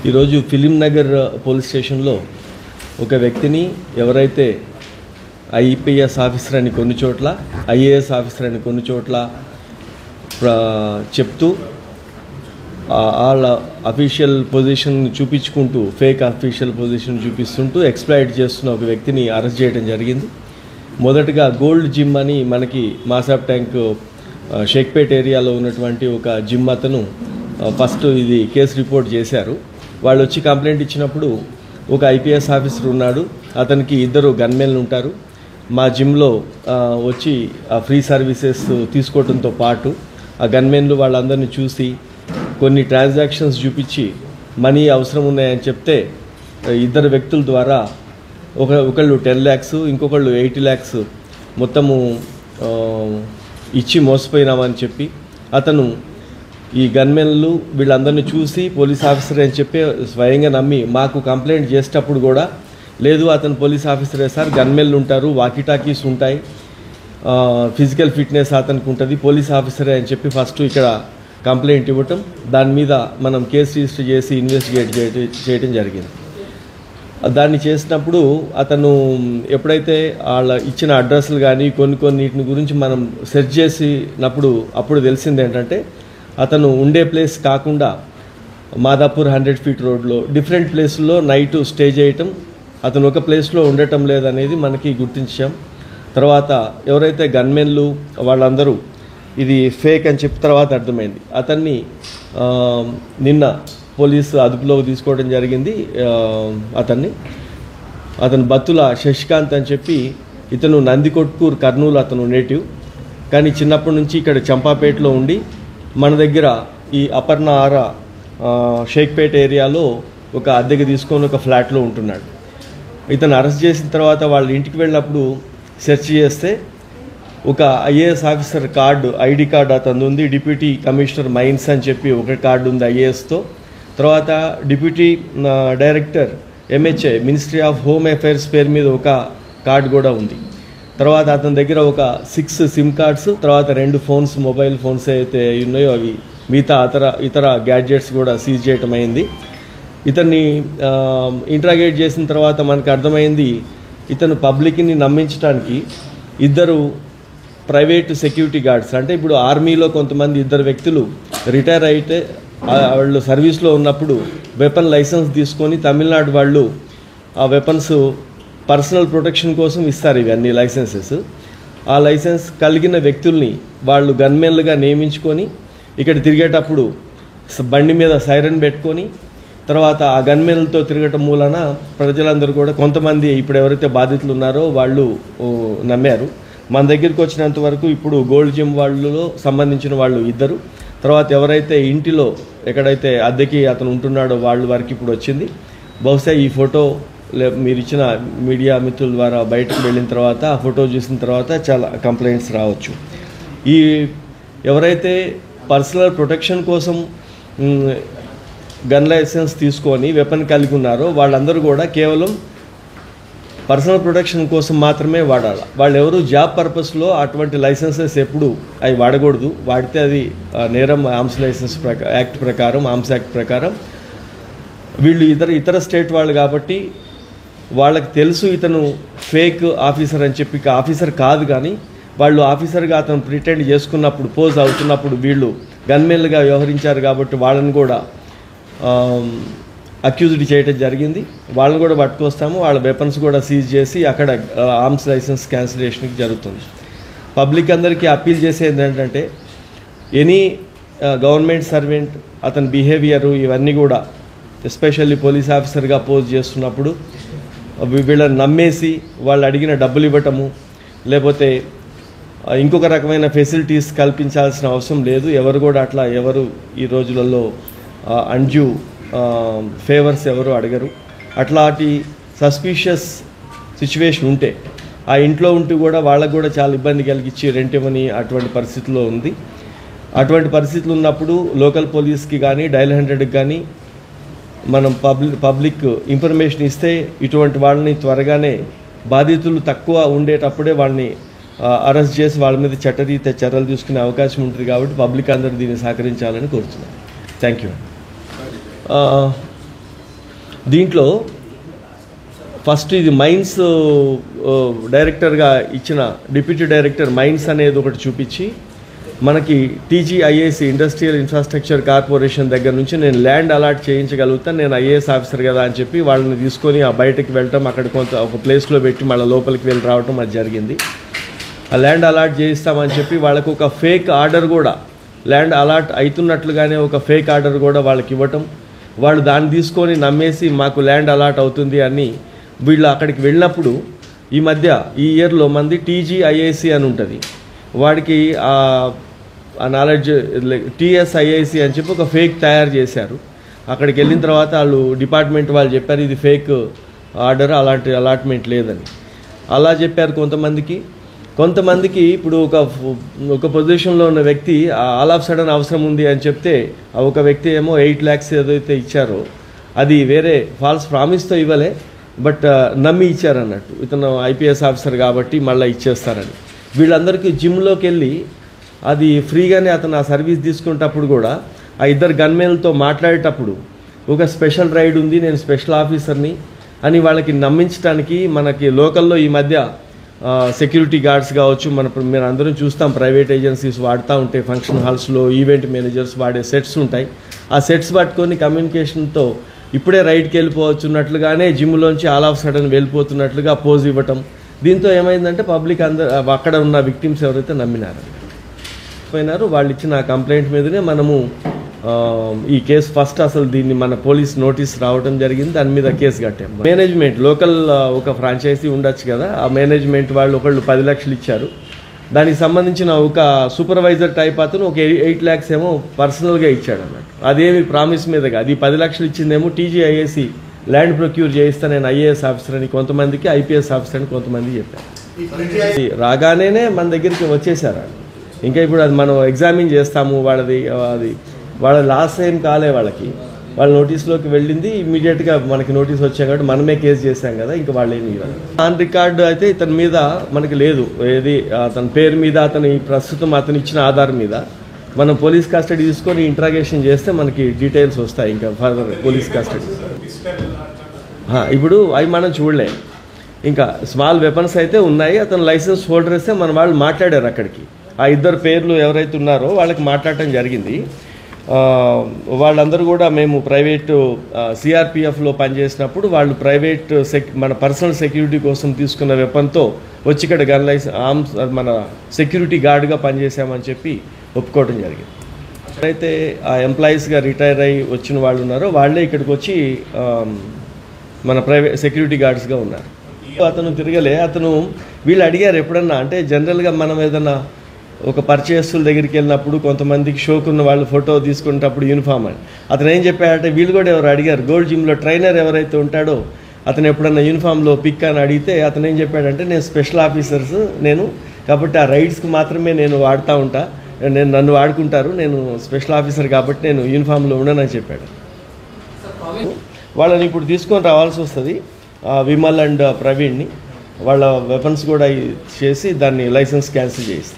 ఈరోజు film Nagar police స్టేషన్లో ఒక వ్యక్తిని ఎవరైతే ఐపీఎస్ ఆఫీసర్ అని కొన్ని చోట్ల ఐఏఎస్ ఆఫీసర్ అని కొన్ని చోట్ల చెప్తూ వాళ్ళ అఫీషియల్ పొజిషన్ చూపించుకుంటూ ఫేక్ అఫీషియల్ పొజిషన్ చూపిస్తుంటూ ఎక్స్ప్లాయిట్ చేస్తున్న ఒక వ్యక్తిని అరెస్ట్ చేయడం జరిగింది. మొదటగా గోల్డ్ జిమ్ అని మనకి మాసాబ్ ట్యాంక్ షేక్పేట్ ఏరియాలో ఉన్నటువంటి ఒక జిమ్ అతను ఫస్ట్ ఇది కేసు రిపోర్ట్ చేశారు. వాళ్ళు వచ్చి కంప్లైంట్ ఇచ్చినప్పుడు ఒక ఐపీఎస్ ఆఫీసర్ ఉన్నాడు, అతనికి 2 గన్మెన్లు ఉంటారు. మా జిమ్లో వచ్చి ఫ్రీ సర్వీసెస్ తీసుకోవడంతో పాటు ఆ గన్మెన్లు వాళ్ళందరినీ చూసి కొన్ని ట్రాన్సాక్షన్స్ చూపించి మనీ అవసరం ఉన్నాయని చెప్తే 2 వ్యక్తుల ద్వారా ఒకళ్ళు 10 lakhs ఇంకొకళ్ళు 80 lakhs మొత్తము ఇచ్చి మోసపోయినామని చెప్పి అతను ఈ గన్మెన్లు వీళ్ళందరినీ చూసి పోలీస్ ఆఫీసర్ అని చెప్పి స్వయంగా నమ్మి మాకు కంప్లైంట్ చేసేటప్పుడు కూడా లేదు అతను పోలీస్ ఆఫీసరే సార్, గన్మెన్లు ఉంటారు, వాకీటాకీస్ ఉంటాయి, ఫిజికల్ ఫిట్నెస్ అతనికి ఉంటుంది, పోలీస్ ఆఫీసరే అని చెప్పి ఫస్ట్ ఇక్కడ కంప్లైంట్ ఇవ్వటం, దాని మీద మనం కేసు రిజిస్టర్ చేసి ఇన్వెస్టిగేట్ చేయడం జరిగింది. దాన్ని చేసినప్పుడు అతను ఎప్పుడైతే వాళ్ళ ఇచ్చిన అడ్రస్లు కానీ కొన్నిటిని గురించి మనం సెర్చ్ చేసినప్పుడు అప్పుడు తెలిసింది ఏంటంటే అతను ఉండే ప్లేస్ కాకుండా మాదాపూర్ 100 feet రోడ్లో డిఫరెంట్ ప్లేస్లో నైట్ స్టే చేయటం, అతను ఒక ప్లేస్లో ఉండటం లేదనేది మనకి గుర్తించాం. తర్వాత ఎవరైతే గన్మెన్లు వాళ్ళందరూ ఇది ఫేక్ అని చెప్పిన తర్వాత అర్థమైంది. అతన్ని నిన్న పోలీసు అదుపులోకి తీసుకోవడం జరిగింది. అతను బత్తుల శశికాంత్ అని చెప్పి ఇతను నందికొట్కూరు కర్నూలు అతను నేటివ్, కానీ చిన్నప్పటి నుంచి ఇక్కడ చంపాపేటలో ఉండి మన దగ్గర ఈ అపర్ణ ఆరా షేక్పేట్ ఏరియాలో ఒక అద్దెకి తీసుకొని ఒక ఫ్లాట్లో ఉంటున్నాడు. ఇతను అరెస్ట్ చేసిన తర్వాత వాళ్ళ ఇంటికి వెళ్ళినప్పుడు సెర్చ్ చేస్తే ఒక IAS officer card ID card అతను ఉంది, డిప్యూటీ కమిషనర్ మైన్స్ అని చెప్పి ఒక కార్డు ఉంది ఐఏఎస్తో. తర్వాత deputy director MHA ministry of home affairs పేరు మీద ఒక కార్డు కూడా ఉంది. తర్వాత అతని దగ్గర ఒక 6 సిమ్ కార్డ్స్, తర్వాత 2 ఫోన్స్, మొబైల్ ఫోన్స్ అయితే ఉన్నాయో అవి మిగతా ఇతర గ్యాడ్జెట్స్ కూడా సీజ్ చేయటం అయింది. ఇతన్ని ఇంట్రాగేట్ చేసిన తర్వాత మనకు అర్థమైంది ఇతను పబ్లిక్ని నమ్మించడానికి 2 ప్రైవేట్ సెక్యూరిటీ గార్డ్స్, అంటే ఇప్పుడు ఆర్మీలో కొంతమంది 2 వ్యక్తులు రిటైర్ అయితే వాళ్ళు సర్వీస్లో ఉన్నప్పుడు వెపన్ లైసెన్స్ తీసుకొని తమిళనాడు వాళ్ళు ఆ వెపన్స్ పర్సనల్ ప్రొటెక్షన్ కోసం ఇస్తారు ఇవన్నీ లైసెన్సెస్. ఆ లైసెన్స్ కలిగిన వ్యక్తుల్ని వాళ్ళు గన్మెన్లుగా నియమించుకొని ఇక్కడ తిరిగేటప్పుడు బండి మీద సైరన్ పెట్టుకొని తర్వాత ఆ గన్మెన్లతో తిరగటం మూలన ప్రజలందరూ కూడా కొంతమంది ఇప్పుడు ఎవరైతే బాధితులు ఉన్నారో వాళ్ళు నమ్మారు. మన దగ్గరికి వచ్చినంత వరకు ఇప్పుడు గోల్డ్ జిమ్ వాళ్ళలో సంబంధించిన వాళ్ళు 2, తర్వాత ఎవరైతే ఇంటిలో ఎక్కడైతే అద్దెకి అతను ఉంటున్నాడో వాళ్ళ వరకు ఇప్పుడు వచ్చింది. బహుశా ఈ ఫోటో మీరు ఇచ్చిన మీడియా మిత్రుల ద్వారా బయటకు వెళ్ళిన తర్వాత ఆ ఫోటో చూసిన తర్వాత చాలా కంప్లైంట్స్ రావచ్చు. ఈ ఎవరైతే పర్సనల్ ప్రొటెక్షన్ కోసం గన్ లైసెన్స్ తీసుకొని వెపన్ కలిగి ఉన్నారో వాళ్ళందరూ కూడా కేవలం పర్సనల్ ప్రొటెక్షన్ కోసం మాత్రమే వాడాలి. వాళ్ళు ఎవరు జాబ్ పర్పస్లో అటువంటి లైసెన్సెస్ ఎప్పుడు అవి వాడకూడదు. వాడితే అది నేరం ఆర్మ్స్ లైసెన్స్ యాక్ట్ ప్రకారం, ఆర్మ్స్ యాక్ట్ ప్రకారం. వీళ్ళు ఇతర స్టేట్ వాళ్ళు కాబట్టి వాళ్ళకి తెలుసు ఇతను ఫేక్ ఆఫీసర్ అని చెప్పి, ఆఫీసర్ కాదు కానీ వాళ్ళు ఆఫీసర్గా అతను ప్రిటెండ్ చేసుకున్నప్పుడు పోజ్ అవుతున్నప్పుడు వీళ్ళు గన్మెన్లుగా వ్యవహరించారు కాబట్టి వాళ్ళని కూడా అక్యూజ్డ్ చేయడం జరిగింది. వాళ్ళని కూడా పట్టుకొస్తాము, వాళ్ళ వెపన్స్ కూడా సీజ్ చేసి అక్కడ ఆర్మ్స్ లైసెన్స్ క్యాన్సిలేషన్కి జరుగుతుంది. పబ్లిక్ అందరికీ అప్పీల్ చేసేది ఏంటంటే ఎనీ గవర్నమెంట్ సర్వెంట్ అతని బిహేవియరు ఇవన్నీ కూడా ఎస్పెషల్లీ పోలీస్ ఆఫీసర్గా పోజ్ చేస్తున్నప్పుడు వీళ్ళని నమ్మేసి వాళ్ళు అడిగిన డబ్బులు ఇవ్వటము లేకపోతే ఇంకొక రకమైన ఫెసిలిటీస్ కల్పించాల్సిన అవసరం లేదు. ఎవరు కూడా అట్లా ఈ రోజులలో అన్డ్యూ ఫేవర్స్ ఎవరు అడగరు. అట్లాంటి సస్పీషియస్ సిచ్యువేషన్ ఉంటే ఆ ఇంట్లో ఉంటూ కూడా వాళ్ళకు కూడా చాలా ఇబ్బంది కలిగించి రెంట్ ఇవ్వని అటువంటి పరిస్థితుల్లో ఉంది. అటువంటి పరిస్థితులు ఉన్నప్పుడు లోకల్ పోలీస్కి కానీ డయల్ 100కి కానీ మనం పబ్లిక్ ఇన్ఫర్మేషన్ ఇస్తే ఇటువంటి వాళ్ళని త్వరగానే బాధితులు తక్కువ ఉండేటప్పుడే వాళ్ళని అరెస్ట్ చేసి వాళ్ళ మీద చట్టరీత్యా చర్యలు తీసుకునే అవకాశం ఉంటుంది. కాబట్టి పబ్లిక్ అందరూ దీన్ని సహకరించాలని కోరుతున్నాను. Thank you. దీంట్లో ఫస్ట్ ఇది మైన్స్ డైరెక్టర్గా ఇచ్చిన డిప్యూటీ డైరెక్టర్ మైన్స్ అనేది ఒకటి చూపించి మనకి టీజీఐఏసీ ఇండస్ట్రియల్ ఇన్ఫ్రాస్ట్రక్చర్ కార్పొరేషన్ దగ్గర నుంచి నేను ల్యాండ్ అలాట్ చేయించగలుగుతాను, నేను ఐఏఎస్ ఆఫీసర్ కదా అని చెప్పి వాళ్ళని తీసుకొని ఆ బయటకు వెళ్ళటం, అక్కడ కొంత ఒక ప్లేస్లో పెట్టి మళ్ళీ లోపలికి వెళ్ళి రావటం అది జరిగింది. ఆ ల్యాండ్ అలాట్ చేయిస్తామని చెప్పి వాళ్ళకు ఒక ఫేక్ ఆర్డర్ కూడా, ల్యాండ్ అలాట్ అవుతున్నట్లుగానే ఒక ఫేక్ ఆర్డర్ కూడా వాళ్ళకి ఇవ్వటం, వాళ్ళు దాన్ని తీసుకొని నమ్మేసి మాకు ల్యాండ్ అలాట్ అవుతుంది అని వీళ్ళు అక్కడికి వెళ్ళినప్పుడు ఈ మధ్య ఈ ఇయర్లో మంది టీజీఐఏసీ అని ఉంటుంది, వాడికి ఆ నాలెడ్జ్ టీఎస్ఐఐసి అని చెప్పి ఒక ఫేక్ తయారు చేశారు. అక్కడికి వెళ్ళిన తర్వాత వాళ్ళు డిపార్ట్మెంట్ వాళ్ళు చెప్పారు ఇది ఫేక్ ఆర్డర్, అలాంటి అలాట్మెంట్ లేదని. అలా చెప్పారు కొంతమందికి ఇప్పుడు ఒక పొజిషన్లో ఉన్న వ్యక్తి ఆల్ ఆఫ్ సడన్ అవసరం ఉంది అని చెప్తే ఒక వ్యక్తి ఏమో 8 lakhs ఏదైతే ఇచ్చారో అది వేరే ఫాల్స్ ప్రామిస్తో ఇవ్వలే, బట్ నమ్మి ఇచ్చారన్నట్టు, ఇతను ఐపీఎస్ ఆఫీసర్ కాబట్టి మళ్ళీ ఇచ్చేస్తారని. వీళ్ళందరికీ జిమ్లోకి వెళ్ళి అది ఫ్రీగానే అతను ఆ సర్వీస్ తీసుకునేటప్పుడు కూడా ఆ ఇద్దరు గన్మెన్లతో మాట్లాడేటప్పుడు ఒక స్పెషల్ రైడ్ ఉంది, నేను స్పెషల్ ఆఫీసర్ని అని వాళ్ళకి నమ్మించడానికి మనకి లోకల్లో ఈ మధ్య సెక్యూరిటీ గార్డ్స్ కావచ్చు, మీరు అందరం చూస్తాం ప్రైవేట్ ఏజెన్సీస్ వాడుతూ ఉంటాయి, ఫంక్షన్ హాల్స్లో ఈవెంట్ మేనేజర్స్ వాడే సెట్స్ ఉంటాయి. ఆ సెట్స్ పట్టుకొని కమ్యూనికేషన్తో ఇప్పుడే రైడ్కి వెళ్ళిపోవచ్చున్నట్లుగానే జిమ్లోంచి ఆల్ ఆఫ్ సడన్ వెళ్ళిపోతున్నట్లుగా పోజ్ ఇవ్వటం. దీంతో ఏమైందంటే పబ్లిక్ అందరూ అక్కడ ఉన్న విక్టిమ్స్ ఎవరైతే నమ్మినారు వాళ్ళు ఇచ్చిన కంప్లైంట్ మీదనే మనము ఈ కేసు ఫస్ట్ అసలు దీన్ని మన పోలీస్ నోటీస్ రావడం జరిగింది, దాని మీద కేసు కట్టాము. మేనేజ్మెంట్ లోకల్ ఒక ఫ్రాంచైజీ ఉండొచ్చు కదా, ఆ మేనేజ్మెంట్ వాళ్ళు ఒకళ్ళు 10 lakhs ఇచ్చారు. దానికి సంబంధించిన ఒక సూపర్వైజర్ టైప్ అతను ఒక 8 lakhs ఏమో పర్సనల్గా ఇచ్చాడు అన్నట్టు. అదేమి ప్రామిస్ మీదగా, అది 10 lakhs ఇచ్చిందేమో టీజీఐఏసీ ల్యాండ్ ప్రొక్యూర్ చేయిస్తా నేను ఐఏఎస్ ఆఫీసర్ అని కొంతమందికి, ఐపీఎస్ ఆఫీసర్ అని కొంతమంది చెప్పారు. రాగానే మన దగ్గరికి వచ్చేసారు. ఇంకా ఇప్పుడు అది మనం ఎగ్జామిన్ చేస్తాము, వాళ్ళ లాస్ట్ ఏం కాలే, వాళ్ళ నోటీస్లోకి వెళ్ళింది, ఇమీడియట్గా మనకి నోటీస్ వచ్చాం కాబట్టి మనమే కేసు చేశాం కదా, ఇంకా వాళ్ళు ఏమి ఇవ్వాలి. ఆన్ రికార్డు అయితే ఇతని మీద మనకి లేదు, ఏది అతని పేరు మీద ప్రస్తుతం అతను ఇచ్చిన ఆధార్ మీద మనం పోలీస్ కస్టడీ తీసుకొని ఇంట్రాగేషన్ చేస్తే మనకి డీటెయిల్స్ వస్తాయి. ఇంకా ఫర్దర్ పోలీస్ కస్టడీ ఇప్పుడు అవి మనం చూడలేం. ఇంకా స్మాల్ వెపన్స్ అయితే ఉన్నాయి, అతను లైసెన్స్ హోల్డర్సే మన వాళ్ళు మాట్లాడారు అక్కడికి. ఆ ఇద్దరు పేర్లు ఎవరైతే ఉన్నారో వాళ్ళకి మాట్లాడటం జరిగింది. వాళ్ళందరూ కూడా మేము ప్రైవేటు సిఆర్పిఎఫ్లో పనిచేసినప్పుడు వాళ్ళు ప్రైవేట్ మన పర్సనల్ సెక్యూరిటీ కోసం తీసుకున్న వెపన్తో వచ్చి ఇక్కడ గన్ ఆర్మ్స్ మన సెక్యూరిటీ గార్డ్గా పనిచేసామని చెప్పి ఒప్పుకోవడం జరిగింది. అయితే ఆ ఎంప్లాయీస్గా రిటైర్ అయ్యి వచ్చిన వాళ్ళు ఉన్నారో వాళ్ళే ఇక్కడికి వచ్చి మన ప్రైవేట్ సెక్యూరిటీ గార్డ్స్గా ఉన్నారు. అతను తిరగలే, వీళ్ళు అడిగారు ఎప్పుడన్నా, అంటే జనరల్గా మనం ఏదన్నా ఒక పర్చేస్తుల దగ్గరికి వెళ్ళినప్పుడు కొంతమందికి షోకున్న వాళ్ళు ఫోటో తీసుకునేటప్పుడు యూనిఫామ్ అని అతను ఏం చెప్పాడంటే, వీళ్ళు కూడా ఎవరు అడిగారు, గోల్డ్ జిమ్లో ట్రైనర్ ఎవరైతే ఉంటాడో అతను ఎప్పుడన్నా యూనిఫామ్లో పిక్ అని అడిగితే అతను ఏం చెప్పాడంటే, నేను స్పెషల్ ఆఫీసర్స్ కాబట్టి ఆ రైడ్స్కి మాత్రమే నేను వాడుతూ ఉంటా, నన్ను వాడుకుంటారు, నేను స్పెషల్ ఆఫీసర్ కాబట్టి నేను యూనిఫామ్లో ఉండనని చెప్పాడు. వాళ్ళని ఇప్పుడు తీసుకొని రావాల్సి వస్తుంది, విమల్ అండ్ ప్రవీణ్ని. వాళ్ళ వెపన్స్ కూడా చేసి దాన్ని లైసెన్స్ క్యాన్సిల్ చేయిస్తారు.